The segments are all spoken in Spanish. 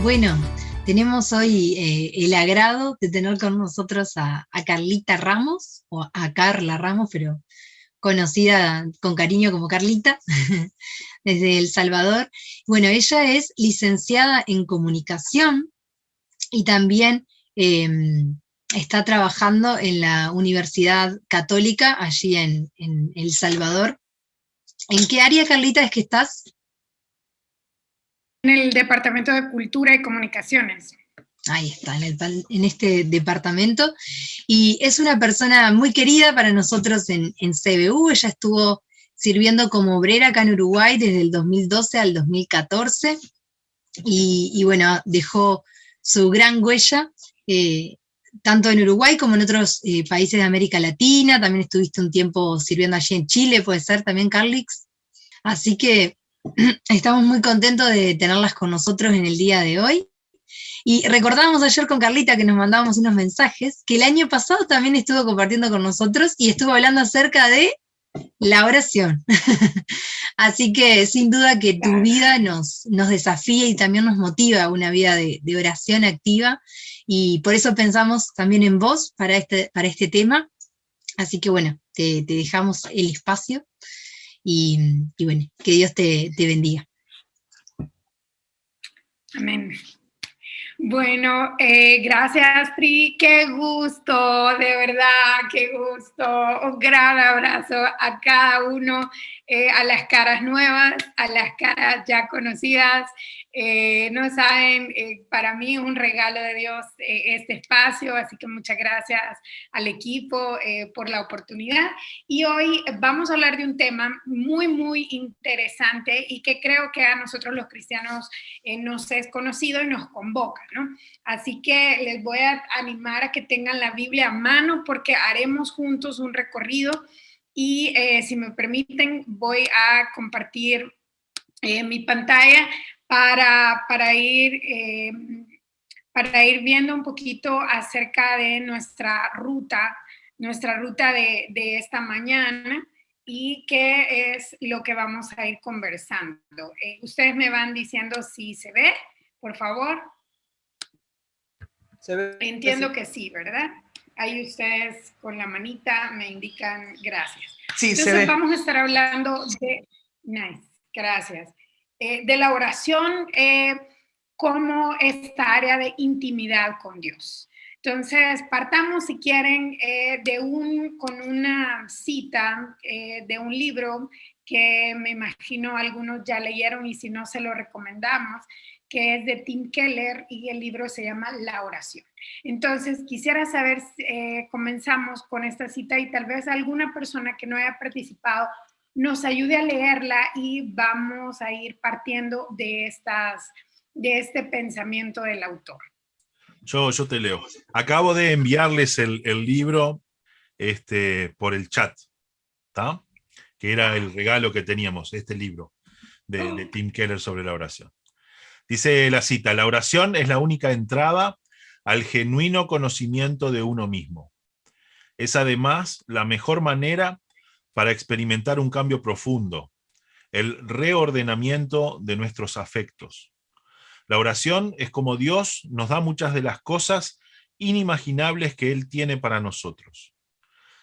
Bueno, tenemos hoy el agrado de tener con nosotros a Carlita Ramos, o a Carla Ramos, pero conocida con cariño como Carlita, desde El Salvador. Bueno, ella es licenciada en comunicación y también está trabajando en la Universidad Católica allí en El Salvador. ¿En qué área, Carlita, es que estás? En el Departamento de Cultura y Comunicaciones. Ahí está, en este departamento. Y es una persona muy querida para nosotros en CBU. Ella estuvo sirviendo como obrera acá en Uruguay desde el 2012 al 2014. Y bueno, dejó su gran huella, tanto en Uruguay como en otros países de América Latina. También estuviste un tiempo sirviendo allí en Chile, puede ser también, Carlix. Así que estamos muy contentos de tenerlas con nosotros en el día de hoy. Y recordábamos ayer con Carlita que nos mandábamos unos mensajes, que el año pasado también estuvo compartiendo con nosotros y estuvo hablando acerca de la oración. Así que sin duda que tu vida nos desafía y también nos motiva a una vida de oración activa, y por eso pensamos también en vos para este tema. Así que bueno, te dejamos el espacio y bueno, que Dios te bendiga. Amén. Bueno, gracias, Pri. Qué gusto, de verdad, qué gusto. Un gran abrazo a cada uno, a las caras nuevas, a las caras ya conocidas. No saben, para mí es un regalo de Dios este espacio, así que muchas gracias al equipo por la oportunidad. Y hoy vamos a hablar de un tema muy, muy interesante y que creo que a nosotros los cristianos nos es conocido y nos convoca, ¿no? Así que les voy a animar a que tengan la Biblia a mano porque haremos juntos un recorrido y si me permiten voy a compartir mi pantalla para ir viendo un poquito acerca de nuestra ruta de esta mañana y qué es lo que vamos a ir conversando. Ustedes me van diciendo si se ve, por favor. Se ve, Entiendo sí. Que sí, ¿verdad? Ahí ustedes con la manita me indican gracias. Sí, entonces se ve. vamos a estar hablando de... Nice, gracias. De la oración como esta área de intimidad con Dios. Entonces, partamos, si quieren, con una cita de un libro que me imagino algunos ya leyeron y si no se lo recomendamos, que es de Tim Keller y el libro se llama La oración. Entonces, quisiera saber, comenzamos con esta cita y tal vez alguna persona que no haya participado nos ayude a leerla y vamos a ir partiendo de este pensamiento del autor. Yo te leo. Acabo de enviarles el libro por el chat, ¿tá? Que era el regalo que teníamos, este libro de Tim Keller sobre la oración. Dice la cita: la oración es la única entrada al genuino conocimiento de uno mismo. Es además la mejor manera para experimentar un cambio profundo, el reordenamiento de nuestros afectos. La oración es como Dios nos da muchas de las cosas inimaginables que Él tiene para nosotros.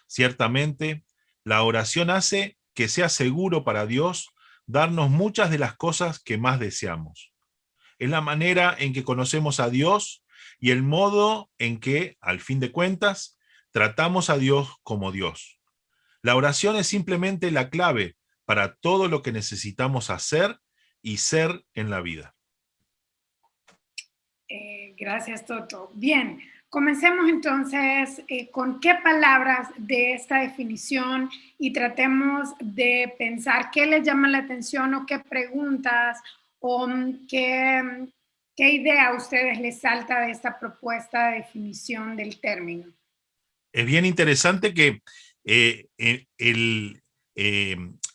Ciertamente, la oración hace que sea seguro para Dios darnos muchas de las cosas que más deseamos. Es la manera en que conocemos a Dios y el modo en que, al fin de cuentas, tratamos a Dios como Dios. La oración es simplemente la clave para todo lo que necesitamos hacer y ser en la vida. Gracias, Toto. Bien, comencemos entonces con qué palabras de esta definición y tratemos de pensar qué les llama la atención o qué preguntas o qué idea a ustedes les salta de esta propuesta de definición del término. Es bien interesante que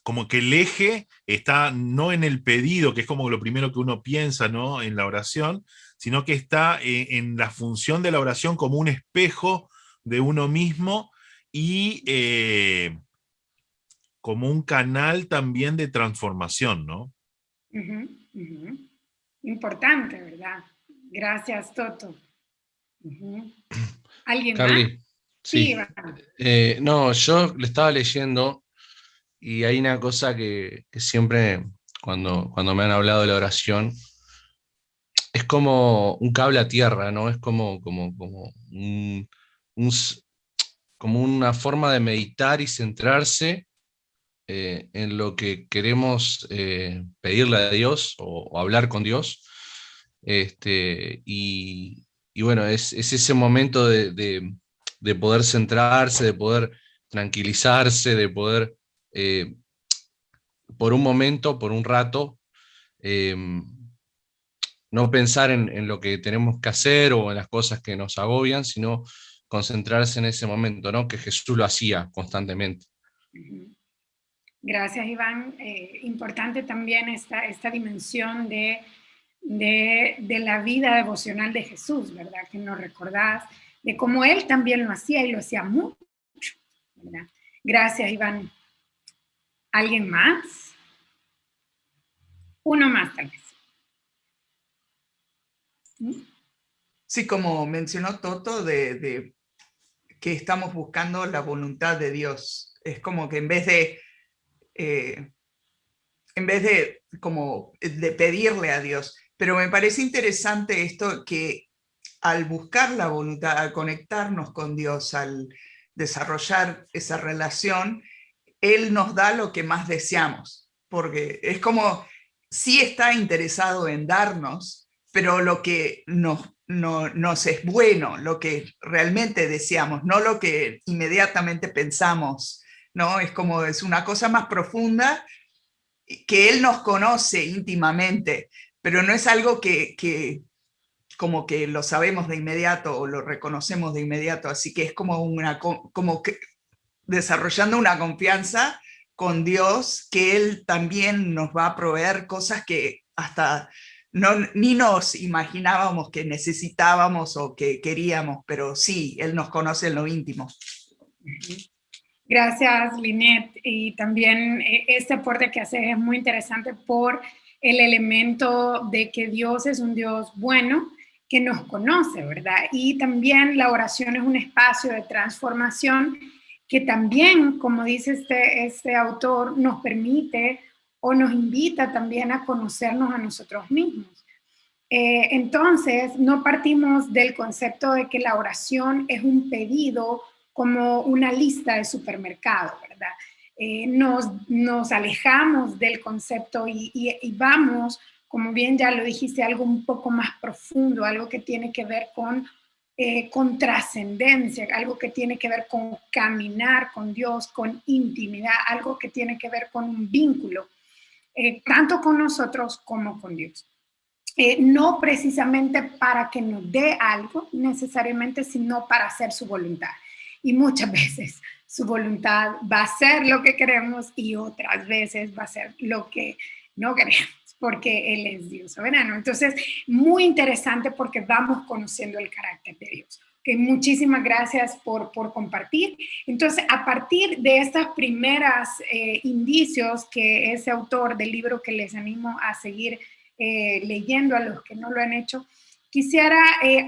como que el eje está no en el pedido, que es como lo primero que uno piensa, ¿no?, en la oración, sino que está en la función de la oración como un espejo de uno mismo y como un canal también de transformación, ¿no? Importante, ¿verdad? Gracias, Toto. ¿Alguien Carly, más? sí. Iván. No, yo le estaba leyendo y hay una cosa que siempre, cuando me han hablado de la oración, es como un cable a tierra, ¿no? Es como un s- como una forma de meditar y centrarse en lo que queremos pedirle a Dios o hablar con Dios. Y bueno, es ese momento de poder centrarse, de poder tranquilizarse, de poder, eh, por un momento, por un rato, eh, no pensar en lo que tenemos que hacer o en las cosas que nos agobian, sino concentrarse en ese momento, ¿no? Que Jesús lo hacía constantemente. Gracias, Iván. Importante también esta dimensión de la vida devocional de Jesús, ¿verdad? Que nos recordás de cómo Él también lo hacía y lo hacía mucho, ¿verdad? Gracias, Iván. ¿Alguien más? Uno más, tal vez. Sí, como mencionó Toto, de que estamos buscando la voluntad de Dios. Es como que en vez de como de pedirle a Dios, pero me parece interesante esto que al buscar la voluntad, al conectarnos con Dios, al desarrollar esa relación, Él nos da lo que más deseamos, porque es como, sí está interesado en darnos, pero lo que nos es bueno, lo que realmente deseamos, no lo que inmediatamente pensamos, ¿no? Es como, es una cosa más profunda, que Él nos conoce íntimamente, pero no es algo que como que lo sabemos de inmediato o lo reconocemos de inmediato, así que es como que desarrollando una confianza con Dios, que Él también nos va a proveer cosas que hasta ni nos imaginábamos que necesitábamos o que queríamos, pero sí, Él nos conoce en lo íntimo. Gracias, Lynette. Y también este aporte que haces es muy interesante por el elemento de que Dios es un Dios bueno, que nos conoce, ¿verdad? Y también la oración es un espacio de transformación que también, como dice este autor, nos permite o nos invita también a conocernos a nosotros mismos. Entonces, no partimos del concepto de que la oración es un pedido como una lista de supermercado, ¿verdad? Nos alejamos del concepto y vamos, como bien ya lo dijiste, algo un poco más profundo, algo que tiene que ver con trascendencia, algo que tiene que ver con caminar con Dios, con intimidad, algo que tiene que ver con un vínculo, tanto con nosotros como con Dios. No precisamente para que nos dé algo necesariamente, sino para hacer su voluntad. Y muchas veces su voluntad va a ser lo que queremos y otras veces va a ser lo que no queremos, porque Él es Dios soberano. Entonces, muy interesante porque vamos conociendo el carácter de Dios. Okay, muchísimas gracias por compartir. Entonces, a partir de estas primeras indicios que ese autor del libro que les animo a seguir leyendo a los que no lo han hecho, quisiera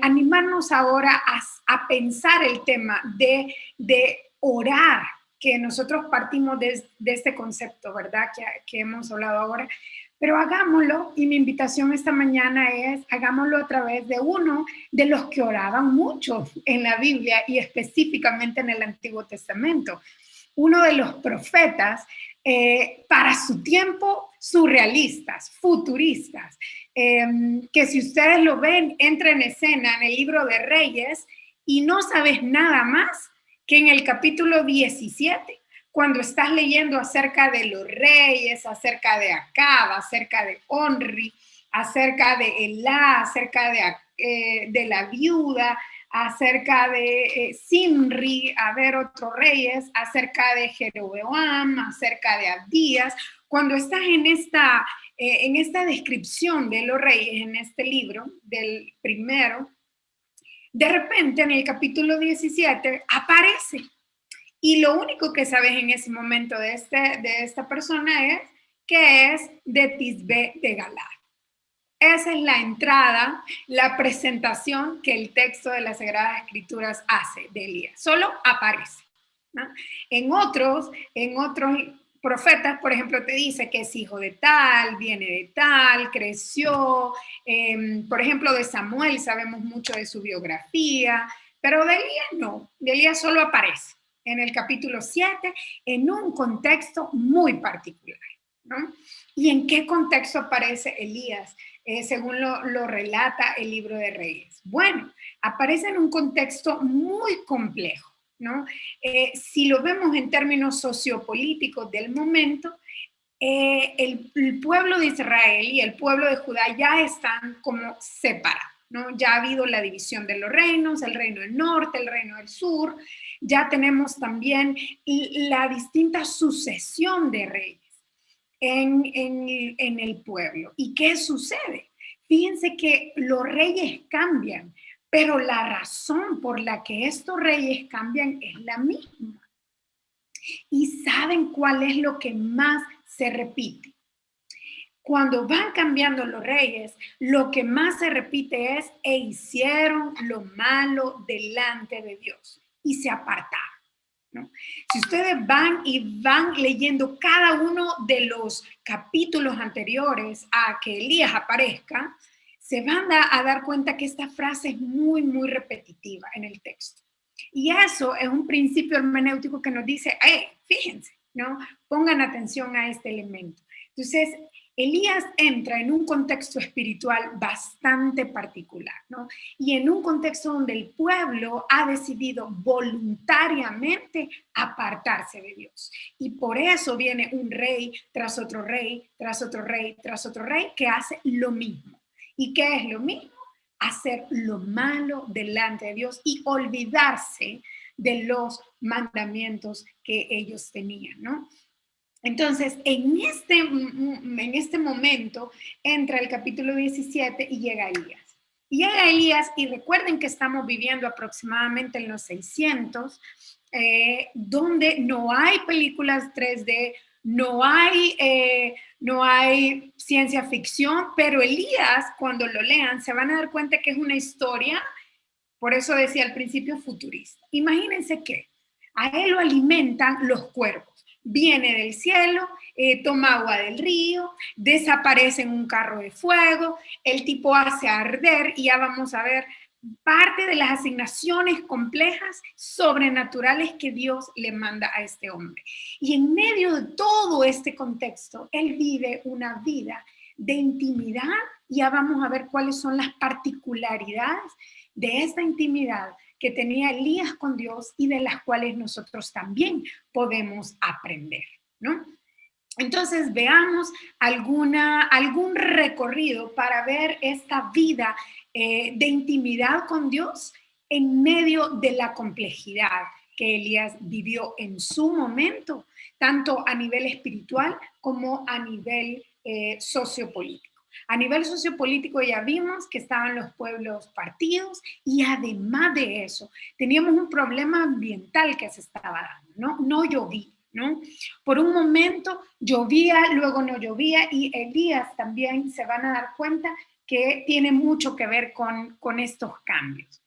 animarnos ahora a pensar el tema de orar, que nosotros partimos de este concepto, ¿verdad? Que hemos hablado ahora, pero hagámoslo, y mi invitación esta mañana es, hagámoslo a través de uno de los que oraban mucho en la Biblia y específicamente en el Antiguo Testamento. Uno de los profetas, para su tiempo, surrealistas, futuristas, que si ustedes lo ven, entra en escena en el libro de Reyes y no sabes nada más que en el capítulo 17, cuando estás leyendo acerca de los reyes, acerca de Acab, acerca de Onri, acerca de Elá, acerca de la viuda, acerca de Simri, a ver, otros reyes, acerca de Jeroboam, acerca de Abdías. Cuando estás en esta descripción de los reyes, en este libro, del primero, de repente en el capítulo 17 aparece. Y lo único que sabes en ese momento de esta persona es que es de Tisbe de Galad. esa es la entrada, la presentación que el texto de las Sagradas Escrituras hace de Elías. Solo aparece, ¿no? En otros profetas, por ejemplo, te dice que es hijo de tal, viene de tal, creció. Por ejemplo, de Samuel sabemos mucho de su biografía, pero de Elías no. De Elías solo aparece en el capítulo 7 en un contexto muy particular, ¿no? ¿Y en qué contexto aparece Elías? Según lo relata el libro de Reyes. Bueno, aparece en un contexto muy complejo, ¿no? Si lo vemos en términos sociopolíticos del momento, el pueblo de Israel y el pueblo de Judá ya están como separados, ¿no? Ya ha habido la división de los reinos, el reino del norte, el reino del sur, ya tenemos también la distinta sucesión de reyes en el pueblo. ¿Y qué sucede? Fíjense que los reyes cambian, pero la razón por la que estos reyes cambian es la misma. ¿Y saben cuál es lo que más se repite? Cuando van cambiando los reyes, lo que más se repite es: e hicieron lo malo delante de Dios y se apartaron, ¿no? Si ustedes van leyendo cada uno de los capítulos anteriores a que Elías aparezca, se van a dar cuenta que esta frase es muy, muy repetitiva en el texto. Y eso es un principio hermenéutico que nos dice: fíjense, ¿no? Pongan atención a este elemento. Entonces, Elías entra en un contexto espiritual bastante particular, ¿no? Y en un contexto donde el pueblo ha decidido voluntariamente apartarse de Dios. Y por eso viene un rey tras otro rey, tras otro rey, tras otro rey, que hace lo mismo. ¿Y qué es lo mismo? Hacer lo malo delante de Dios y olvidarse de los mandamientos que ellos tenían, ¿no? Entonces, en este momento entra el capítulo 17 y llega Elías. Llega Elías, y recuerden que estamos viviendo aproximadamente en los 600, donde no hay películas 3D, no hay ciencia ficción, pero Elías, cuando lo lean, se van a dar cuenta que es una historia, por eso decía al principio, futurista. Imagínense que a él lo alimentan los cuervos. Viene del cielo, toma agua del río, desaparece en un carro de fuego, el tipo hace arder, y ya vamos a ver parte de las asignaciones complejas, sobrenaturales que Dios le manda a este hombre. Y en medio de todo este contexto, él vive una vida de intimidad. Ya vamos a ver cuáles son las particularidades de esta intimidad que tenía Elías con Dios y de las cuales nosotros también podemos aprender, ¿no? Entonces veamos algún recorrido para ver esta vida de intimidad con Dios en medio de la complejidad que Elías vivió en su momento, tanto a nivel espiritual como a nivel sociopolítico. A nivel sociopolítico ya vimos que estaban los pueblos partidos, y además de eso teníamos un problema ambiental que se estaba dando, no llovía, ¿no? Por un momento llovía, luego no llovía, y Elías también se van a dar cuenta que tiene mucho que ver con estos cambios.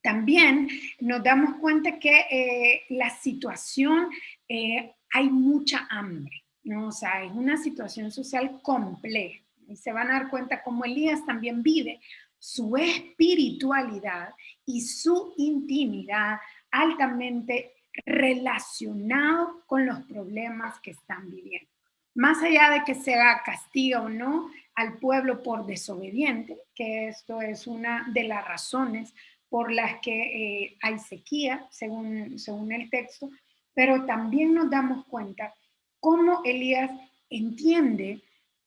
También nos damos cuenta que la situación, hay mucha hambre, ¿no? O sea, es una situación social compleja. Y se van a dar cuenta cómo Elías también vive su espiritualidad y su intimidad altamente relacionado con los problemas que están viviendo. Más allá de que sea castiga o no al pueblo por desobediente, que esto es una de las razones por las que hay sequía, según el texto, pero también nos damos cuenta cómo Elías entiende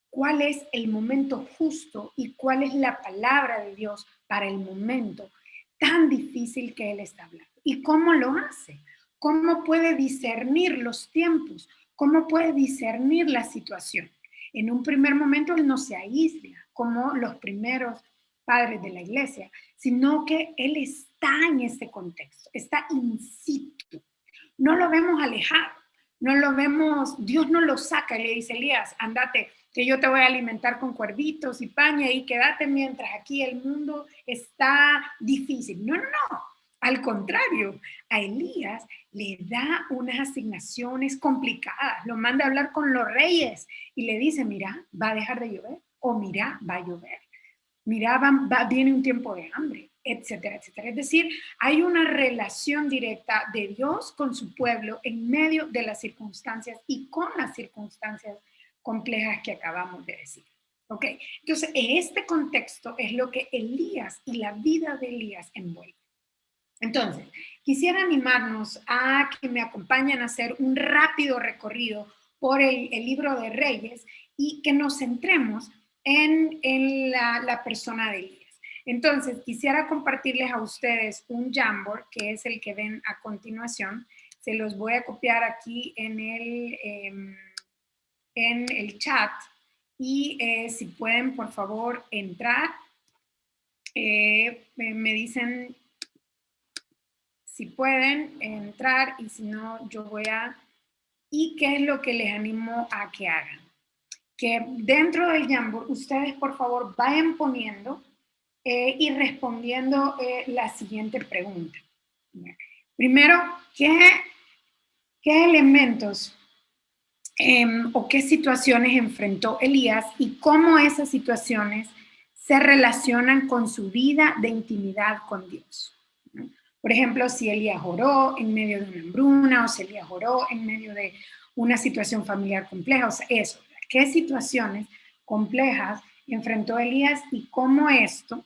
cuál es el momento justo y cuál es la palabra de Dios para el momento tan difícil que él está hablando. ¿Y cómo lo hace? ¿Cómo puede discernir los tiempos? ¿Cómo puede discernir la situación? En un primer momento él no se aísla como los primeros padres de la iglesia, sino que él está en este contexto, está in situ. No lo vemos alejado, no lo vemos, Dios no lo saca y le dice: Elías, andate que yo te voy a alimentar con cuervitos y pan y ahí quédate mientras aquí el mundo está difícil. No, no, no. Al contrario, a Elías le da unas asignaciones complicadas, lo manda a hablar con los reyes y le dice, mira, va a dejar de llover, o mira, va a llover, mira, viene un tiempo de hambre, etcétera, etcétera. Es decir, hay una relación directa de Dios con su pueblo en medio de las circunstancias y con las circunstancias complejas que acabamos de decir. ¿Ok? Entonces, en este contexto es lo que Elías y la vida de Elías envuelve. Entonces, quisiera animarnos a que me acompañen a hacer un rápido recorrido por el libro de Reyes y que nos centremos en la persona de Elías. Entonces, quisiera compartirles a ustedes un Jamboard, que es el que ven a continuación. Se los voy a copiar aquí en el chat y si pueden, por favor, entrar. Me dicen si pueden entrar y si no, yo voy a... ¿Y qué es lo que les animo a que hagan? Que dentro del Jamboard ustedes, por favor, vayan poniendo y respondiendo la siguiente pregunta. Primero, ¿qué elementos o qué situaciones enfrentó Elías y cómo esas situaciones se relacionan con su vida de intimidad con Dios? Por ejemplo, si Elías oró en medio de una hambruna o si Elías oró en medio de una situación familiar compleja, o sea, eso, ¿qué situaciones complejas enfrentó Elías y cómo esto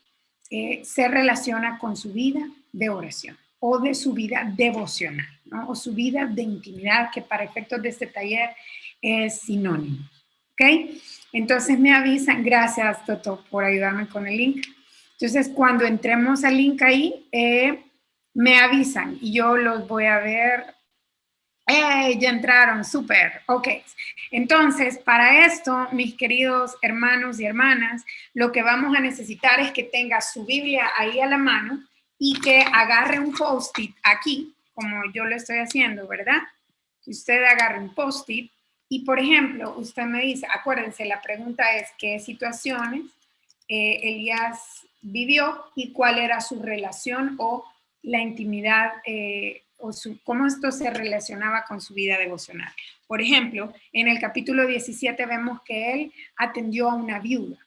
se relaciona con su vida de oración o de su vida devocional, ¿no? O su vida de intimidad, que para efectos de este taller es sinónimo, ¿ok? Entonces me avisan, gracias Toto por ayudarme con el link. Entonces cuando entremos al link ahí, me avisan y yo los voy a ver. Ya entraron, súper, ok. Entonces, para esto, mis queridos hermanos y hermanas, lo que vamos a necesitar es que tenga su Biblia ahí a la mano y que agarre un post-it aquí, como yo lo estoy haciendo, ¿verdad? Que usted agarre un post-it y, por ejemplo, usted me dice, acuérdense, la pregunta es, ¿qué situaciones Elías vivió y cuál era su relación o la intimidad cómo esto se relacionaba con su vida devocional? Por ejemplo, en el capítulo 17 vemos que él atendió a una viuda.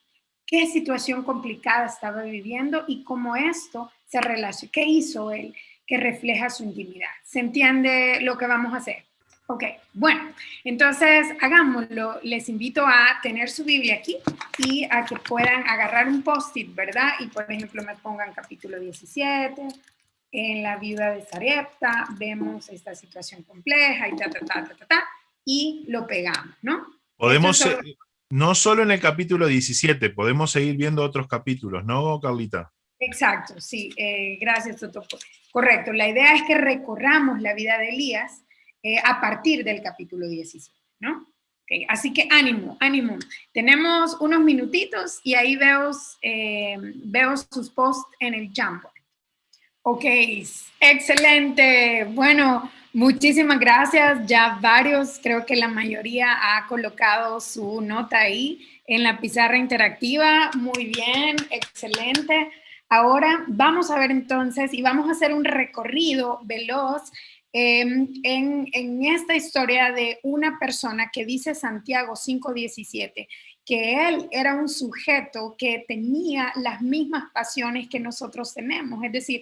¿Qué situación complicada estaba viviendo y cómo esto se relaciona? ¿Qué hizo él que refleja su intimidad? ¿Se entiende lo que vamos a hacer? Ok, bueno, entonces hagámoslo. Les invito a tener su Biblia aquí y a que puedan agarrar un post-it, ¿verdad? Y por ejemplo me pongan capítulo 17, en la viuda de Sarepta, vemos esta situación compleja y y lo pegamos, ¿no? Podemos, no solo en el capítulo 17, podemos seguir viendo otros capítulos, ¿no, Carlita? Exacto, sí, gracias, Toto. Correcto, la idea es que recorramos la vida de Elías a partir del capítulo 17, ¿no? Okay, así que ánimo, ánimo. Tenemos unos minutitos y ahí veo sus posts en el Jamboard. Ok, excelente. Bueno, muchísimas gracias. Ya varios, creo que la mayoría ha colocado su nota ahí en la pizarra interactiva. Muy bien, excelente. Ahora vamos a ver entonces y vamos a hacer un recorrido veloz en esta historia de una persona que dice Santiago 5:17, que él era un sujeto que tenía las mismas pasiones que nosotros tenemos, es decir,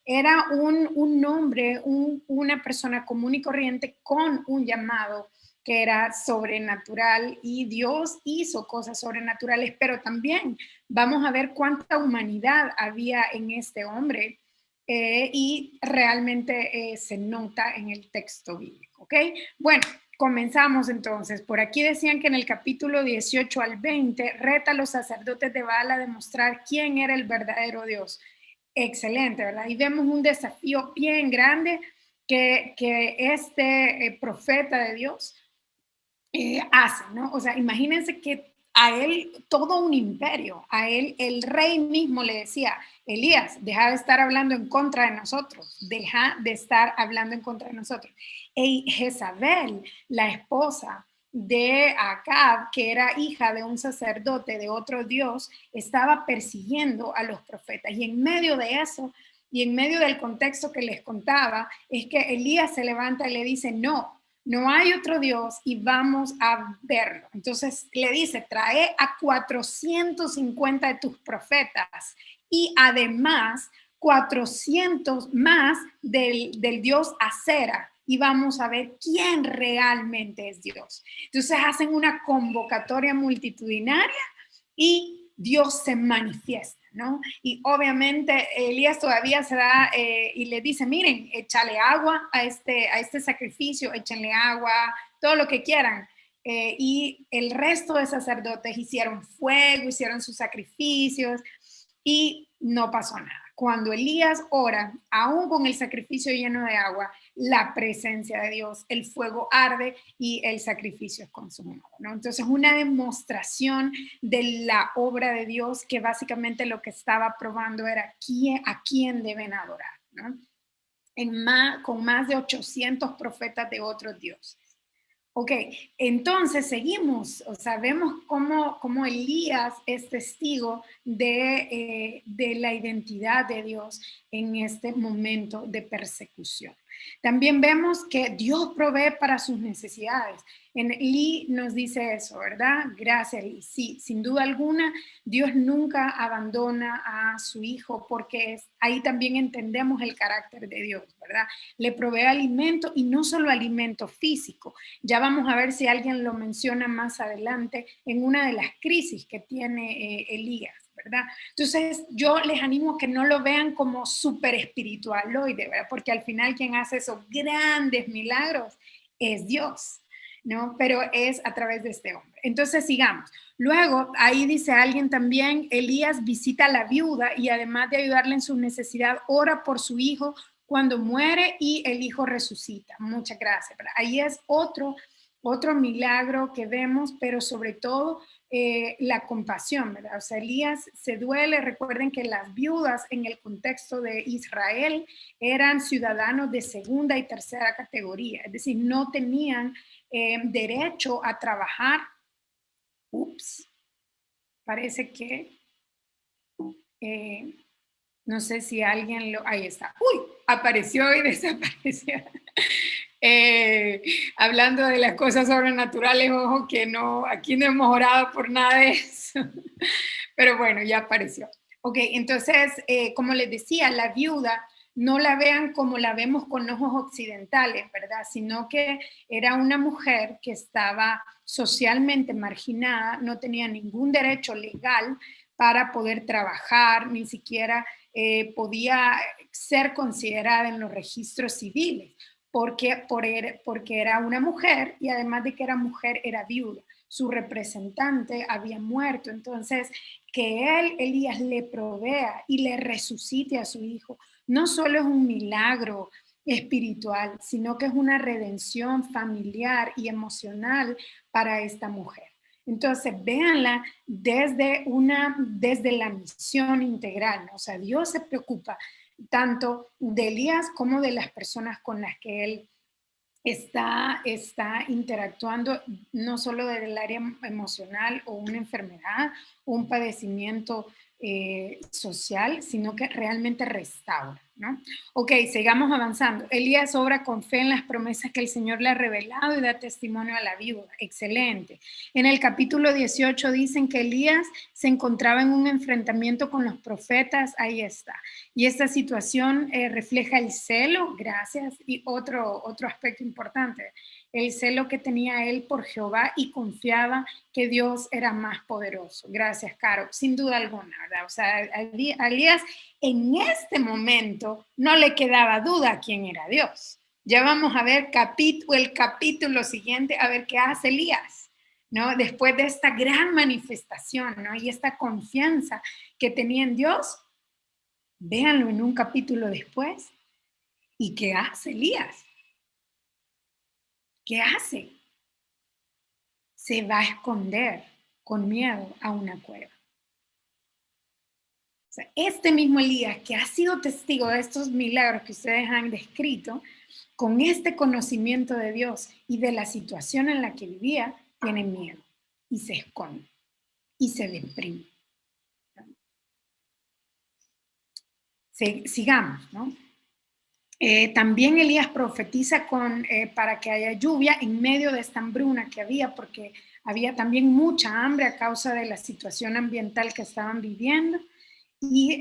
era un hombre, una persona común y corriente con un llamado que era sobrenatural y Dios hizo cosas sobrenaturales, pero también vamos a ver cuánta humanidad había en este hombre y realmente se nota en el texto bíblico, ¿ok? Bueno, comenzamos entonces. Por aquí decían que en el capítulo 18 al 20 reta a los sacerdotes de Baal a demostrar quién era el verdadero Dios. Excelente, ¿verdad? Y vemos un desafío bien grande que este profeta de Dios hace, ¿no? O sea, imagínense que a él todo un imperio, a él el rey mismo le decía, Elías, deja de estar hablando en contra de nosotros, deja de estar hablando en contra de nosotros. Y Jezabel, la esposa de Acab, que era hija de un sacerdote de otro Dios, estaba persiguiendo a los profetas. Y en medio de eso, y en medio del contexto que les contaba, es que Elías se levanta y le dice, no, no hay otro Dios y vamos a verlo. Entonces le dice, trae a 450 de tus profetas y además 400 más del Dios Acera, y vamos a ver quién realmente es Dios. Entonces hacen una convocatoria multitudinaria y Dios se manifiesta, ¿no? Y obviamente Elías todavía se da y le dice, miren, échale agua a este sacrificio, échenle agua, todo lo que quieran. Y el resto de sacerdotes hicieron fuego, hicieron sus sacrificios y no pasó nada. Cuando Elías ora, aún con el sacrificio lleno de agua, la presencia de Dios, el fuego arde y el sacrificio es consumado, ¿no? Entonces, una demostración de la obra de Dios que básicamente lo que estaba probando era a quién deben adorar, ¿no? Con más de 800 profetas de otros dioses. Ok, entonces seguimos, o sea, vemos cómo Elías es testigo de la identidad de Dios en este momento de persecución. También vemos que Dios provee para sus necesidades. En Lee nos dice eso, ¿verdad? Gracias, Lee. Sí, sin duda alguna, Dios nunca abandona a su hijo porque ahí también entendemos el carácter de Dios, ¿verdad? Le provee alimento y no solo alimento físico. Ya vamos a ver si alguien lo menciona más adelante en una de las crisis que tiene Elías, ¿verdad? Entonces yo les animo a que no lo vean como súper espiritualoide, ¿verdad? Porque al final quien hace esos grandes milagros es Dios, ¿no? Pero es a través de este hombre. Entonces sigamos. Luego, ahí dice alguien también, Elías visita a la viuda y además de ayudarle en su necesidad, ora por su hijo cuando muere y el hijo resucita. Muchas gracias. Ahí es otro milagro que vemos, pero sobre todo la compasión, ¿verdad? O sea, Elías se duele. Recuerden que las viudas en el contexto de Israel eran ciudadanos de segunda y tercera categoría, es decir, no tenían derecho a trabajar. Parece que no sé si alguien ahí está. Apareció y desapareció. Hablando de las cosas sobrenaturales, ojo que no, aquí no hemos orado por nada de eso, pero bueno, ya apareció. Ok, entonces, como les decía, la viuda no la vean como la vemos con ojos occidentales, ¿verdad? Sino que era una mujer que estaba socialmente marginada, no tenía ningún derecho legal para poder trabajar, ni siquiera podía ser considerada en los registros civiles. Porque era una mujer y además de que era mujer, era viuda. Su representante había muerto. Entonces, que Elías, le provea y le resucite a su hijo, no solo es un milagro espiritual, sino que es una redención familiar y emocional para esta mujer. Entonces, véanla desde la misión integral, ¿no? O sea, Dios se preocupa tanto de Elías como de las personas con las que él está interactuando, no solo del área emocional o una enfermedad o un padecimiento social, sino que realmente restaura, ¿no? Ok, sigamos avanzando. Elías obra con fe en las promesas que el Señor le ha revelado y da testimonio a la viuda. Excelente. En el capítulo 18 dicen que Elías se encontraba en un enfrentamiento con los profetas. Ahí está. Y esta situación refleja el celo, gracias, y otro aspecto importante, el celo que tenía él por Jehová y confiaba que Dios era más poderoso. Gracias, Caro, sin duda alguna, ¿verdad? O sea, a Elías en este momento no le quedaba duda a quién era Dios. Ya vamos a ver el capítulo siguiente, a ver qué hace Elías, ¿no? Después de esta gran manifestación, ¿no? Y esta confianza que tenía en Dios, véanlo en un capítulo después. ¿Y qué hace Elías? ¿Qué hace? Se va a esconder con miedo a una cueva. O sea, este mismo Elías que ha sido testigo de estos milagros que ustedes han descrito, con este conocimiento de Dios y de la situación en la que vivía, tiene miedo y se esconde y se deprime. Sigamos, ¿no? También Elías profetiza para que haya lluvia en medio de esta hambruna que había, porque había también mucha hambre a causa de la situación ambiental que estaban viviendo. Y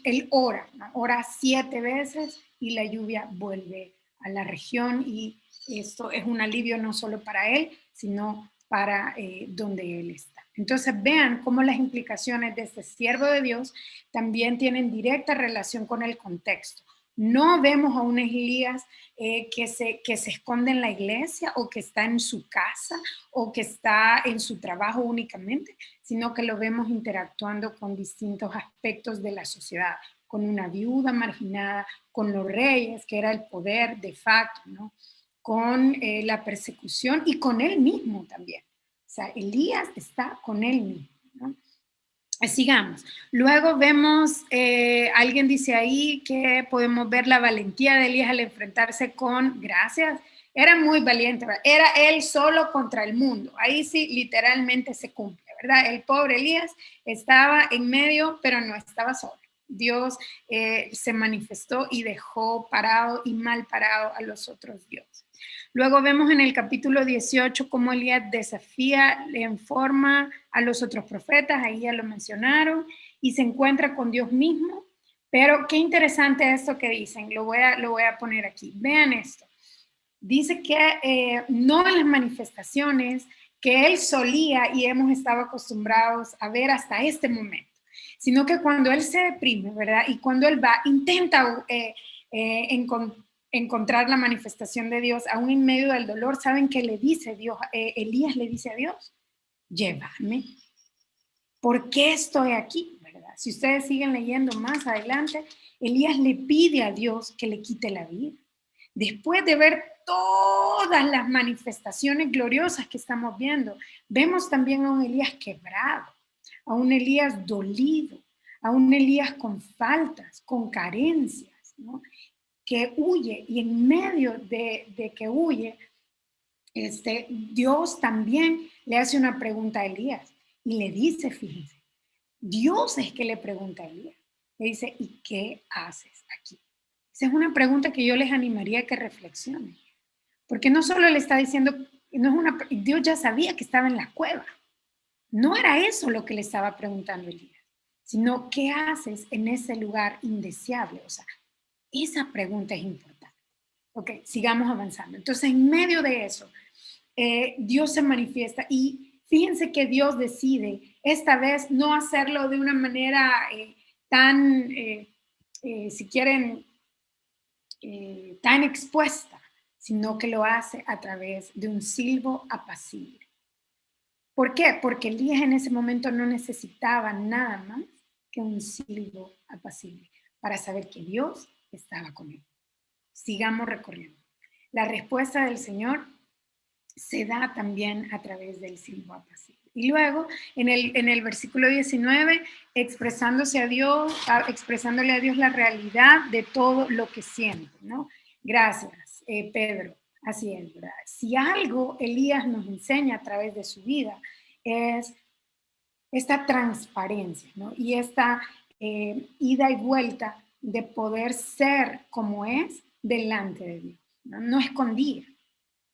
él ora, ¿no? Ora 7 veces y la lluvia vuelve a la región, y esto es un alivio no solo para él, sino para donde él está. Entonces vean cómo las implicaciones de este siervo de Dios también tienen directa relación con el contexto. No vemos a un Elías que se esconde en la iglesia o que está en su casa o que está en su trabajo únicamente, sino que lo vemos interactuando con distintos aspectos de la sociedad, con una viuda marginada, con los reyes, que era el poder de facto, ¿no? Con la persecución y con él mismo también. O sea, Elías está con él mismo, ¿no? Sigamos. Luego vemos, alguien dice ahí que podemos ver la valentía de Elías al enfrentarse con, gracias, era muy valiente, ¿verdad? Era él solo contra el mundo. Ahí sí, literalmente se cumple, ¿verdad? El pobre Elías estaba en medio, pero no estaba solo. Dios se manifestó y dejó parado y mal parado a los otros dioses. Luego vemos en el capítulo 18 cómo Elías desafía en forma a los otros profetas, ahí ya lo mencionaron, y se encuentra con Dios mismo. Pero qué interesante esto que dicen, lo voy a poner aquí. Vean esto. Dice que no en las manifestaciones que él solía y hemos estado acostumbrados a ver hasta este momento, sino que cuando él se deprime, ¿verdad? Y cuando él intenta encontrar la manifestación de Dios, aún en medio del dolor, ¿saben qué le dice Dios? Elías le dice a Dios, llévame. ¿Por qué estoy aquí? ¿Verdad? Si ustedes siguen leyendo más adelante, Elías le pide a Dios que le quite la vida. Después de ver todas las manifestaciones gloriosas que estamos viendo, vemos también a un Elías quebrado, a un Elías dolido, a un Elías con faltas, con carencias, ¿no? Que huye, y en medio de que huye, Dios también le hace una pregunta a Elías y le dice, fíjense, Dios es que le pregunta a Elías, le dice, ¿y qué haces aquí? Esa es una pregunta que yo les animaría a que reflexionen, porque no solo le está diciendo, Dios ya sabía que estaba en la cueva, no era eso lo que le estaba preguntando Elías, sino ¿qué haces en ese lugar indeseable? O sea, esa pregunta es importante. Ok, sigamos avanzando. Entonces, en medio de eso, Dios se manifiesta, y fíjense que Dios decide esta vez no hacerlo de una manera tan, si quieren, tan expuesta, sino que lo hace a través de un silbo apacible. ¿Por qué? Porque Elías en ese momento no necesitaba nada más que un silbo apacible para saber que Dios estaba con él. Sigamos recorriendo. La respuesta del Señor se da también a través del silbo apacible. Y luego, en el versículo 19, expresándole a Dios la realidad de todo lo que siente, ¿no? Gracias, Pedro. Así es, ¿verdad? Si algo Elías nos enseña a través de su vida es esta transparencia, ¿no? Y esta ida y vuelta de poder ser como es delante de Dios, ¿no? No escondía.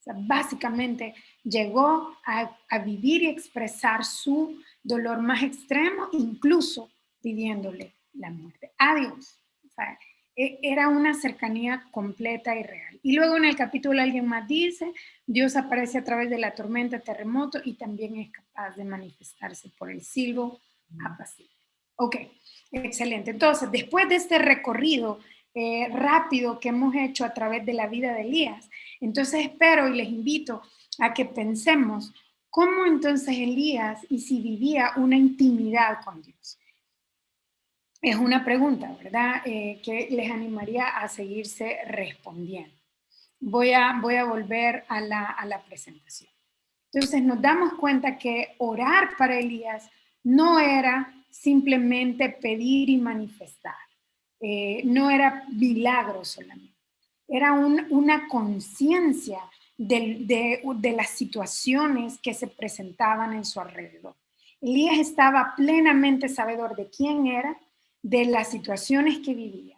O sea, básicamente llegó a vivir y expresar su dolor más extremo, incluso pidiéndole la muerte a Dios. O sea, era una cercanía completa y real. Y luego en el capítulo alguien más dice, Dios aparece a través de la tormenta, terremoto, y también es capaz de manifestarse por el silbo apacible. Ok, excelente. Entonces, después de este recorrido rápido que hemos hecho a través de la vida de Elías, entonces espero y les invito a que pensemos cómo entonces Elías y si vivía una intimidad con Dios. Es una pregunta, ¿verdad? Que les animaría a seguirse respondiendo. Voy a volver a la presentación. Entonces nos damos cuenta que orar para Elías no era simplemente pedir y manifestar. No era milagro solamente. Era una conciencia de las situaciones que se presentaban en su alrededor. Elías estaba plenamente sabedor de quién era, de las situaciones que vivía,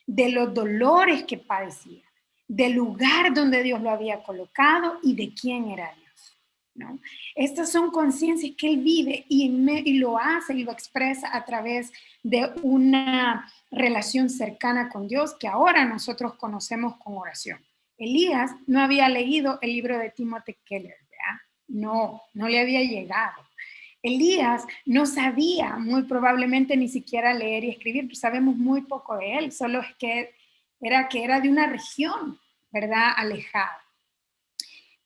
de los dolores que padecía, del lugar donde Dios lo había colocado y de quién era Dios, ¿no? Estas son conciencias que él vive y lo hace y lo expresa a través de una relación cercana con Dios que ahora nosotros conocemos como oración. Elías no había leído el libro de Timothy Keller, ¿verdad? No le había llegado. Elías no sabía muy probablemente ni siquiera leer y escribir, pues sabemos muy poco de él, solo es que era de una región, ¿verdad? Alejada.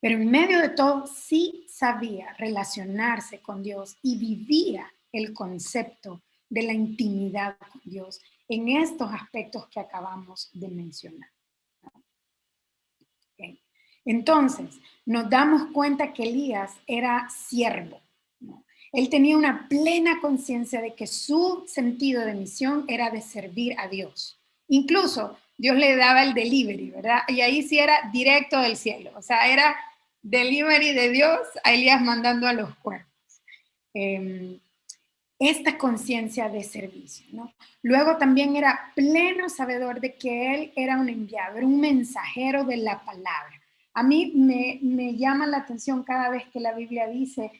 Pero en medio de todo sí sabía relacionarse con Dios y vivía el concepto de la intimidad con Dios en estos aspectos que acabamos de mencionar. Okay. Entonces, nos damos cuenta que Elías era siervo, ¿no? Él tenía una plena conciencia de que su sentido de misión era de servir a Dios. Incluso Dios le daba el delivery, ¿verdad? Y ahí sí era directo del cielo. O sea, era delivery de Dios a Elías mandando a los cuervos. Esta conciencia de servicio, ¿no? Luego también era pleno sabedor de que él era un enviado, era un mensajero de la palabra. A mí me llama la atención cada vez que la Biblia dice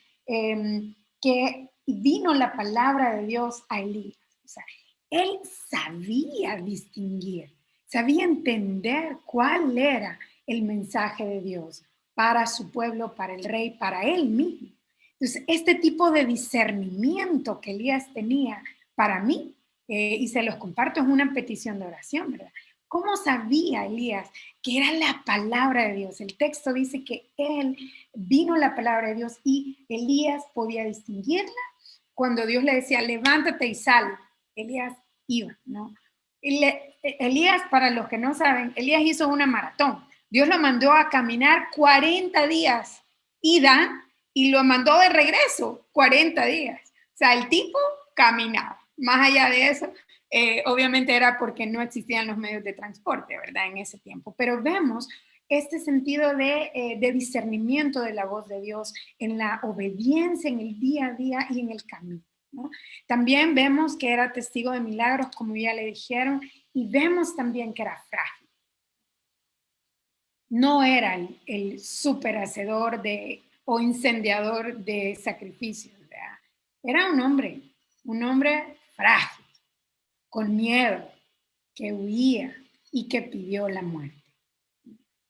que vino la palabra de Dios a Elías. O sea, él sabía distinguir, sabía entender cuál era el mensaje de Dios para su pueblo, para el rey, para él mismo. Entonces, este tipo de discernimiento que Elías tenía, para mí, y se los comparto, es una petición de oración, ¿verdad? ¿Cómo sabía Elías que era la palabra de Dios? El texto dice que vino la palabra de Dios y Elías podía distinguirla. Cuando Dios le decía, levántate y sal, Elías iba, ¿no? Elías, para los que no saben, Elías hizo una maratón. Dios lo mandó a caminar 40 días, ida, y lo mandó de regreso 40 días. O sea, el tipo caminaba. Más allá de eso, obviamente era porque no existían los medios de transporte, ¿verdad? En ese tiempo. Pero vemos este sentido de discernimiento de la voz de Dios en la obediencia, en el día a día y en el camino, ¿no? También vemos que era testigo de milagros, como ya le dijeron, y vemos también que era frágil. No era el súper hacedor o incendiador de sacrificios, ¿verdad? Era un hombre frágil, con miedo, que huía y que pidió la muerte.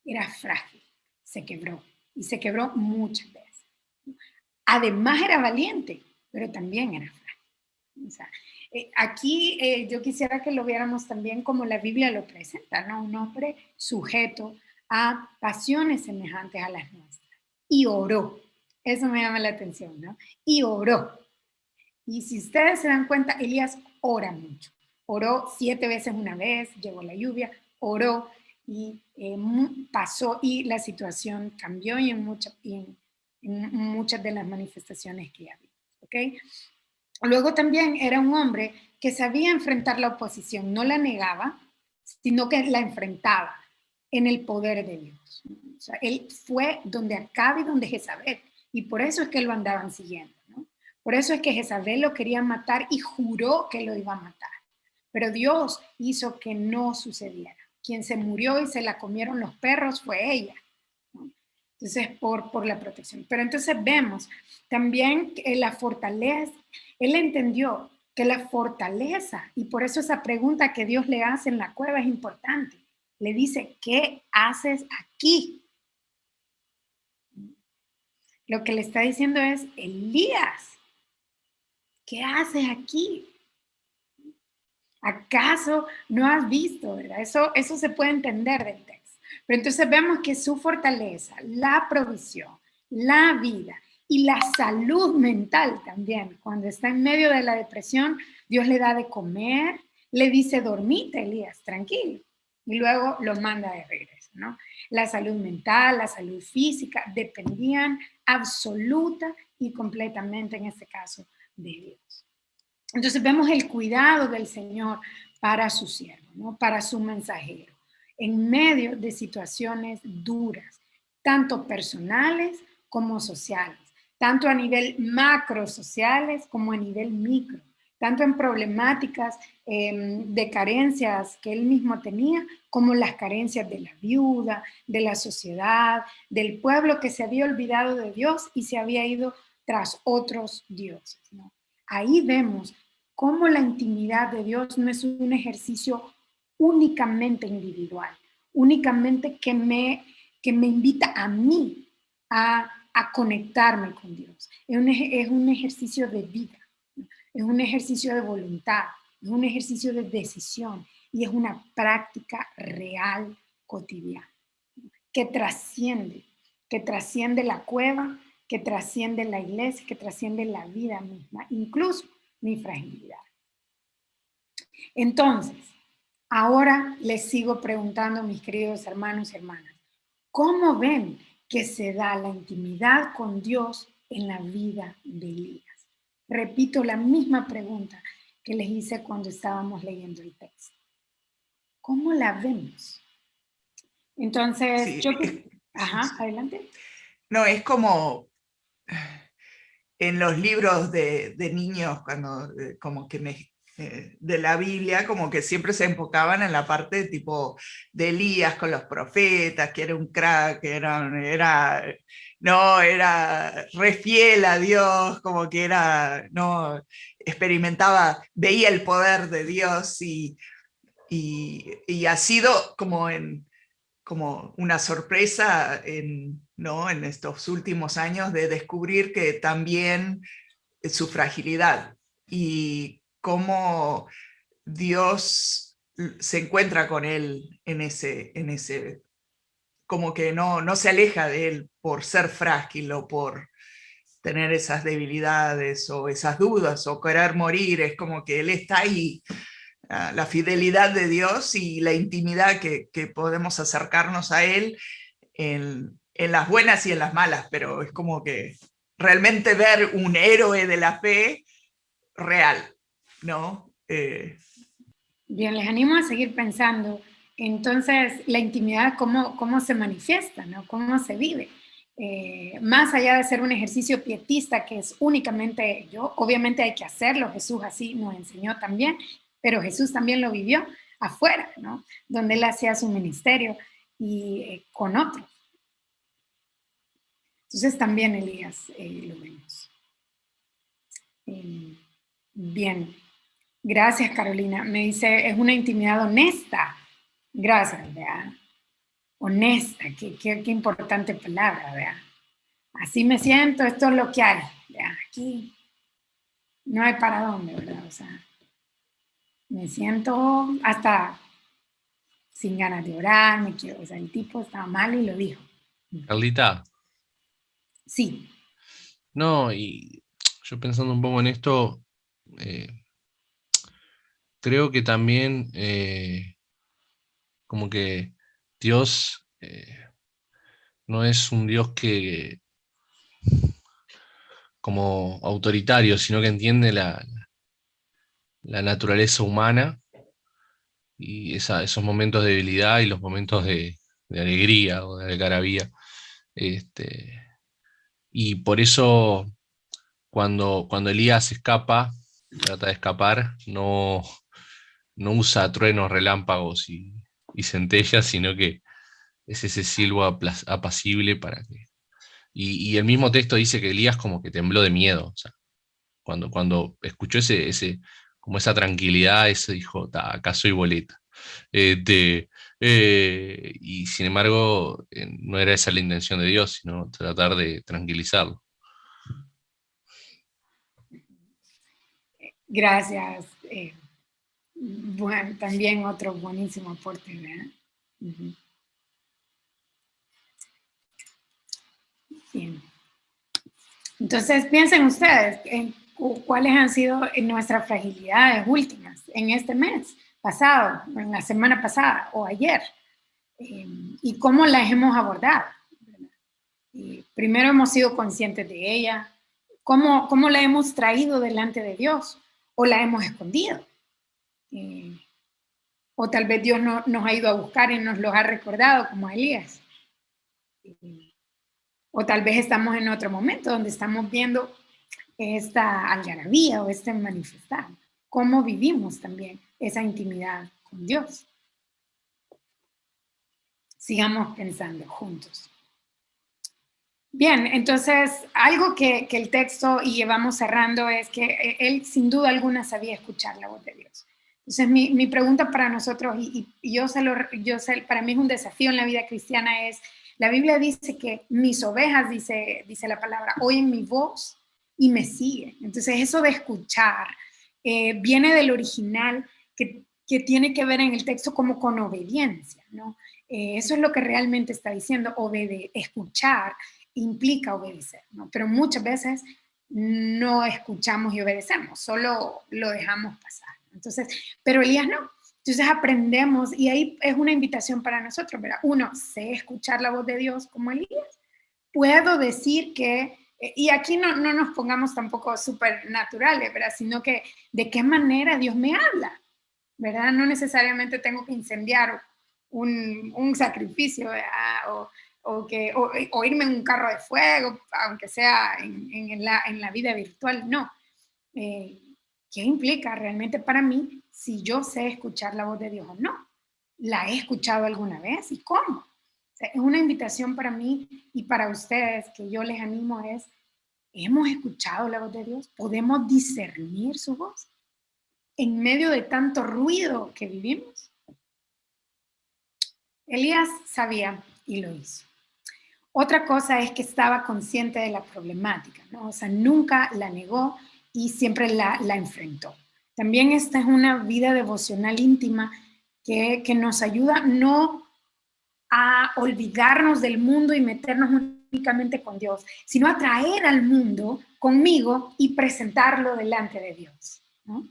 Era frágil, se quebró y se quebró muchas veces. Además era valiente, pero también era frágil. O sea, aquí yo quisiera que lo viéramos también como la Biblia lo presenta, ¿no? Un hombre sujeto a pasiones semejantes a las nuestras. Y oró. Eso me llama la atención, ¿no? Y oró. Y si ustedes se dan cuenta, Elías ora mucho. Oró 7 veces una vez, llegó la lluvia, oró y pasó y la situación cambió y en muchas de las manifestaciones que había. ¿Okay? Luego también era un hombre que sabía enfrentar la oposición, no la negaba, sino que la enfrentaba en el poder de Dios. O sea, él fue donde Acabe y donde Jezabel, y por eso es que lo andaban siguiendo, ¿no? Por eso es que Jezabel lo quería matar y juró que lo iba a matar. Pero Dios hizo que no sucediera. Quien se murió y se la comieron los perros fue ella, ¿no? Entonces, por la protección. Pero entonces vemos también que la fortaleza, él entendió que la fortaleza, y por eso esa pregunta que Dios le hace en la cueva es importante. Le dice, ¿qué haces aquí? Lo que le está diciendo es, Elías, ¿qué haces aquí? ¿Acaso no has visto, verdad? Eso se puede entender del texto. Pero entonces vemos que su fortaleza, la provisión, la vida y la salud mental también, cuando está en medio de la depresión, Dios le da de comer, le dice, dormite, Elías, tranquilo. Y luego lo manda de regreso, ¿no? La salud mental, la salud física dependían absoluta y completamente, en este caso, de Dios. Entonces vemos el cuidado del Señor para su siervo, ¿no? Para su mensajero, en medio de situaciones duras. tanto personales como sociales, tanto a nivel macro sociales como a nivel micro, tanto en problemáticas de carencias que él mismo tenía, como las carencias de la viuda, de la sociedad, del pueblo que se había olvidado de Dios y se había ido tras otros dioses, ¿no? Ahí vemos cómo la intimidad de Dios no es un ejercicio únicamente individual, únicamente que me invita a mí a conectarme con Dios. Es un ejercicio de vida, es un ejercicio de voluntad, es un ejercicio de decisión y es una práctica real cotidiana que trasciende la cueva, que trasciende la iglesia, que trasciende la vida misma, incluso mi fragilidad. Entonces, ahora les sigo preguntando, mis queridos hermanos y hermanas, ¿cómo ven que se da la intimidad con Dios en la vida de Elías? Repito la misma pregunta que les hice cuando estábamos leyendo el texto. ¿Cómo la vemos? Entonces, Sí, yo... Ajá, adelante. No, es como en los libros de niños, cuando como que de la Biblia, como que siempre se enfocaban en la parte tipo de Elías con los profetas, que era un crack, era re fiel a Dios, como que era, no, experimentaba, veía el poder de Dios y ha sido como una sorpresa ¿no? en estos últimos años de descubrir que también su fragilidad y cómo Dios se encuentra con él en ese como que no se aleja de él por ser frágil o por tener esas debilidades o esas dudas o querer morir, es como que él está ahí. La fidelidad de Dios y la intimidad que podemos acercarnos a Él en las buenas y en las malas, pero es como que realmente ver un héroe de la fe real, ¿no? Bien, les animo a seguir pensando. Entonces, la intimidad, ¿cómo se manifiesta, ¿no? ¿Cómo se vive? Más allá de ser un ejercicio pietista, que es únicamente yo, obviamente hay que hacerlo, Jesús así nos enseñó también, pero Jesús también lo vivió afuera, ¿no? Donde él hacía su ministerio y con otros. Entonces también Elías lo vemos. Bien, gracias Carolina. Me dice, es una intimidad honesta. Gracias, ¿verdad? Honesta, qué importante palabra, ¿verdad? Así me siento, esto es lo que hay, ¿verdad? Aquí no hay para dónde, ¿verdad? O sea, me siento hasta sin ganas de orar, o sea, el tipo estaba mal y lo dijo. Carlita. Sí. No, y yo pensando un poco en esto, creo que también como que Dios no es un Dios que como autoritario, sino que entiende la naturaleza humana y esos momentos de debilidad y los momentos de alegría o de algarabía. Y por eso cuando Elías escapa, trata de escapar, no usa truenos, relámpagos y centellas, sino que es ese silbo apacible para que... Y el mismo texto dice que Elías como que tembló de miedo. O sea, cuando escuchó como esa tranquilidad, ese dijo, acá soy boleta. Y sin embargo, no era esa la intención de Dios, sino tratar de tranquilizarlo. Gracias. Bueno, también otro buenísimo aporte, ¿verdad? Uh-huh. Bien. Entonces, piensen ustedes en cuáles han sido nuestras fragilidades últimas en este mes pasado, en la semana pasada o ayer, y cómo las hemos abordado. Primero hemos sido conscientes de ella, cómo la hemos traído delante de Dios o la hemos escondido. O tal vez Dios nos ha ido a buscar y nos los ha recordado, como a Elías. O tal vez estamos en otro momento donde estamos viendo esta algarabía o este manifestar. ¿Cómo vivimos también esa intimidad con Dios? Sigamos pensando juntos. Bien, entonces algo que el texto, y vamos cerrando, es que él sin duda alguna sabía escuchar la voz de Dios. Entonces mi pregunta para nosotros, y yo sé, para mí es un desafío en la vida cristiana, es, la Biblia dice que mis ovejas, dice la palabra, oyen mi voz y me siguen. Entonces eso de escuchar viene del original que tiene que ver en el texto como con obediencia, ¿no? Eso es lo que realmente está diciendo, escuchar implica obedecer, ¿no? Pero muchas veces no escuchamos y obedecemos, solo lo dejamos pasar. Entonces, pero Elías no. Entonces aprendemos, y ahí es una invitación para nosotros, ¿verdad? Uno, sé escuchar la voz de Dios como Elías. Puedo decir que, y aquí no nos pongamos tampoco supernaturales, ¿verdad? Sino que de qué manera Dios me habla, ¿verdad? No necesariamente tengo que incendiar un sacrificio, ¿verdad? O irme en un carro de fuego, aunque sea en la vida virtual, no. ¿Qué implica realmente para mí si yo sé escuchar la voz de Dios o no? ¿La he escuchado alguna vez y cómo? O sea, es una invitación para mí y para ustedes que yo les animo es, ¿hemos escuchado la voz de Dios? ¿Podemos discernir su voz en medio de tanto ruido que vivimos? Elías sabía y lo hizo. Otra cosa es que estaba consciente de la problemática, ¿no? O sea, nunca la negó y siempre la enfrentó. También esta es una vida devocional íntima que nos ayuda no a olvidarnos del mundo y meternos únicamente con Dios, sino a traer al mundo conmigo y presentarlo delante de Dios, ¿no?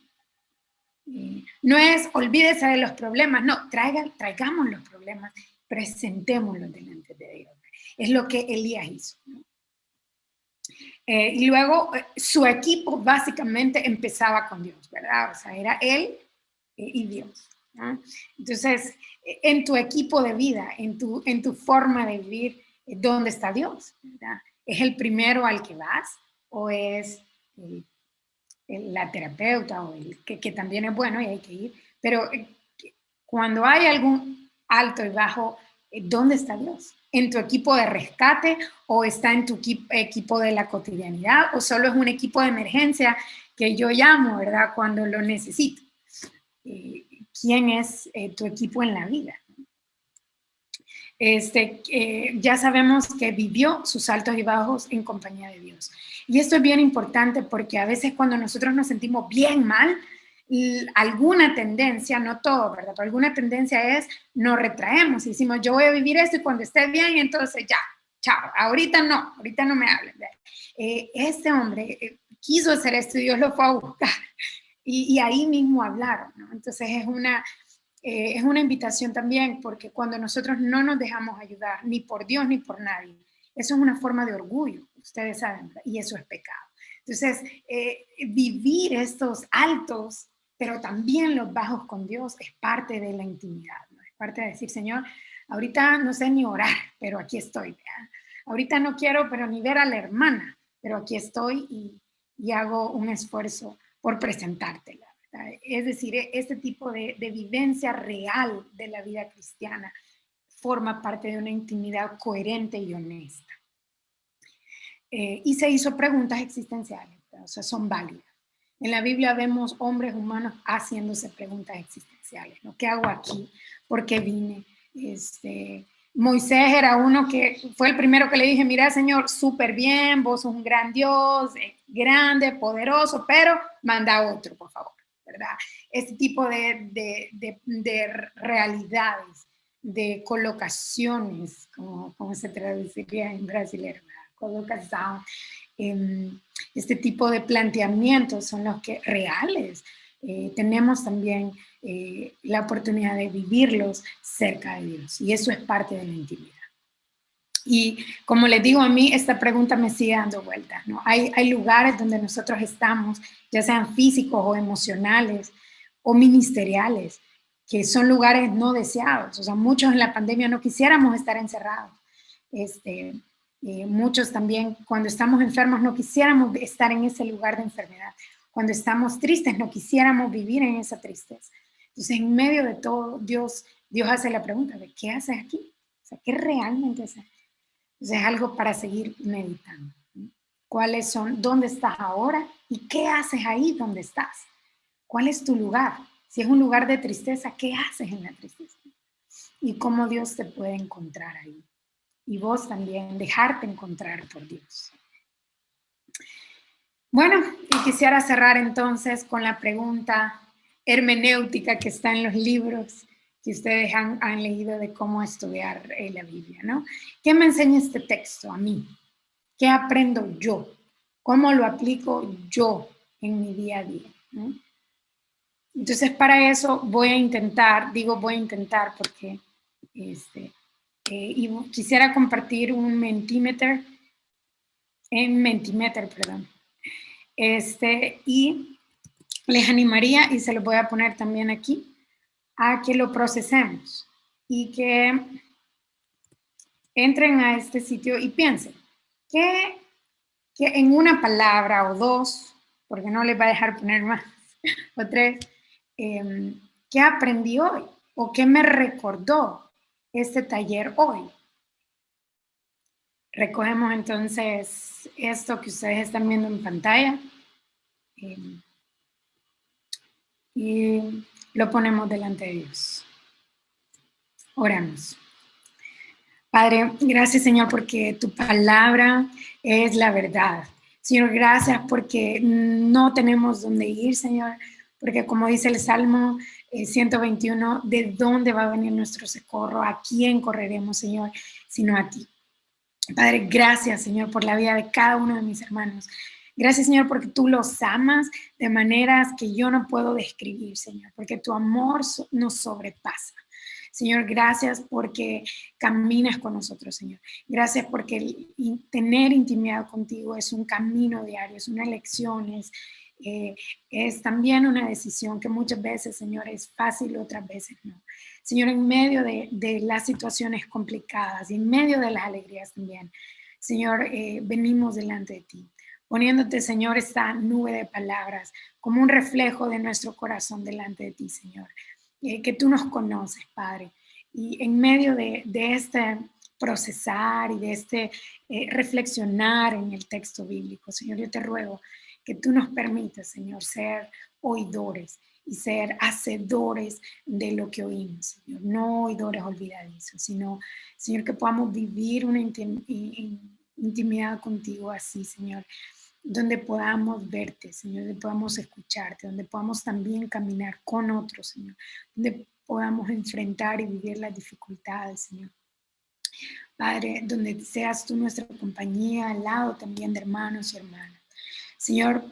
No es olvídese de los problemas, no, traigamos los problemas, presentémoslos delante de Dios. Es lo que Elías hizo, ¿no? Y luego su equipo básicamente empezaba con Dios, ¿verdad? O sea, era él y Dios, ¿no? Entonces, en tu equipo de vida, en tu forma de vivir, ¿dónde está Dios? ¿Verdad? ¿Es el primero al que vas? ¿O es la terapeuta o el que también es bueno y hay que ir? Pero cuando hay algún alto y bajo, ¿dónde está Dios? ¿En tu equipo de rescate o está en tu equipo de la cotidianidad o solo es un equipo de emergencia que yo llamo, ¿verdad? Cuando lo necesito. ¿Quién es tu equipo en la vida? Ya sabemos que vivió sus altos y bajos en compañía de Dios. Y esto es bien importante porque a veces cuando nosotros nos sentimos bien mal, alguna tendencia, no todo, ¿verdad? Pero alguna tendencia es, nos retraemos y decimos, yo voy a vivir esto y cuando esté bien, entonces ya, chao, ahorita no me hablen. Este hombre quiso hacer esto y Dios lo fue a buscar y ahí mismo hablaron, ¿no? Entonces es una invitación también porque cuando nosotros no nos dejamos ayudar ni por Dios ni por nadie, eso es una forma de orgullo, ustedes saben, ¿verdad? Y eso es pecado. Entonces, vivir estos altos pero también los bajos con Dios es parte de la intimidad, ¿no? Es parte de decir, Señor, ahorita no sé ni orar, pero aquí estoy, ¿verdad? Ahorita no quiero, pero ni ver a la hermana, pero aquí estoy y hago un esfuerzo por presentártela, ¿verdad? Es decir, este tipo de vivencia real de la vida cristiana forma parte de una intimidad coherente y honesta. Y se hizo preguntas existenciales, ¿verdad? O sea, son válidas. En la Biblia vemos hombres humanos haciéndose preguntas existenciales, ¿no? ¿Qué hago aquí? ¿Por qué vine? Moisés era uno que fue el primero que le dije, mira, Señor, súper bien, vos sos un gran Dios, grande, poderoso, pero manda a otro, por favor, ¿verdad? Este tipo de realidades, de colocaciones, como se traduciría en brasileño, colocación. Este tipo de planteamientos son los que reales tenemos también la oportunidad de vivirlos cerca de Dios y eso es parte de la intimidad. Y como les digo, a mí esta pregunta me sigue dando vueltas, ¿no? Hay lugares donde nosotros estamos, ya sean físicos o emocionales o ministeriales, que son lugares no deseados. O sea, muchos en la pandemia no quisiéramos estar encerrados. Muchos también, cuando estamos enfermos, no quisiéramos estar en ese lugar de enfermedad. Cuando estamos tristes, no quisiéramos vivir en esa tristeza. Entonces, en medio de todo, Dios hace la pregunta de ¿qué haces aquí? O sea, ¿qué realmente haces? Entonces, es algo para seguir meditando. ¿Cuáles son? ¿Dónde estás ahora? ¿Y qué haces ahí donde estás? ¿Cuál es tu lugar? Si es un lugar de tristeza, ¿qué haces en la tristeza? Y cómo Dios te puede encontrar ahí. Y vos también, dejarte encontrar por Dios. Bueno, y quisiera cerrar entonces con la pregunta hermenéutica que está en los libros que ustedes han leído de cómo estudiar la Biblia, ¿no? ¿Qué me enseña este texto a mí? ¿Qué aprendo yo? ¿Cómo lo aplico yo en mi día a día? ¿No? Entonces, para eso voy a intentar porque y quisiera compartir un Mentimeter, y les animaría, y se lo voy a poner también aquí, a que lo procesemos y que entren a este sitio y piensen que en una palabra o dos, porque no les va a dejar poner más, o tres, ¿qué aprendí hoy? ¿O qué me recordó este taller hoy? Recogemos entonces esto que ustedes están viendo en pantalla y lo ponemos delante de Dios. Oramos. Padre, gracias, Señor, porque tu palabra es la verdad. Señor, gracias porque no tenemos dónde ir, Señor, porque como dice el Salmo 121, ¿de dónde va a venir nuestro socorro? ¿A quién correremos, Señor, sino a ti? Padre, gracias, Señor, por la vida de cada uno de mis hermanos. Gracias, Señor, porque tú los amas de maneras que yo no puedo describir, Señor, porque tu amor nos sobrepasa. Señor, gracias porque caminas con nosotros, Señor. Gracias porque tener intimidad contigo es un camino diario, es una elección, es también una decisión que muchas veces, Señor, es fácil, otras veces no. Señor, en medio de las situaciones complicadas y en medio de las alegrías también, Señor, venimos delante de ti, poniéndote, Señor, esta nube de palabras como un reflejo de nuestro corazón delante de ti, Señor. Que tú nos conoces, Padre, y en medio de este procesar y de este reflexionar en el texto bíblico, Señor, yo te ruego que tú nos permitas, Señor, ser oidores y ser hacedores de lo que oímos, Señor, no oidores olvidadizos, sino, Señor, que podamos vivir una intimidad contigo así, Señor, donde podamos verte, Señor, donde podamos escucharte, donde podamos también caminar con otros, Señor, donde podamos enfrentar y vivir las dificultades, Señor. Padre, donde seas tú nuestra compañía, al lado también de hermanos y hermanas. Señor,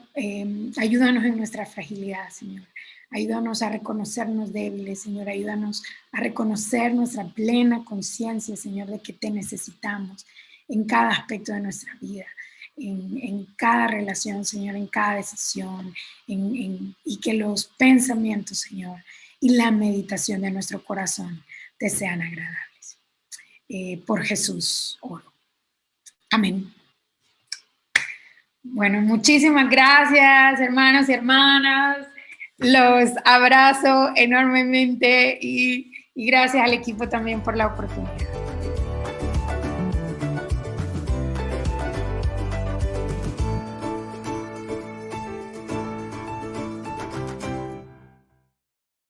ayúdanos en nuestra fragilidad, Señor. Ayúdanos a reconocernos débiles, Señor. Ayúdanos a reconocer nuestra plena conciencia, Señor, de que te necesitamos en cada aspecto de nuestra vida. En cada relación, Señor, en cada decisión, y que los pensamientos, Señor, y la meditación de nuestro corazón te sean agradables. Por Jesús oro. Amén. Bueno, muchísimas gracias, hermanos y hermanas. Los abrazo enormemente y gracias al equipo también por la oportunidad.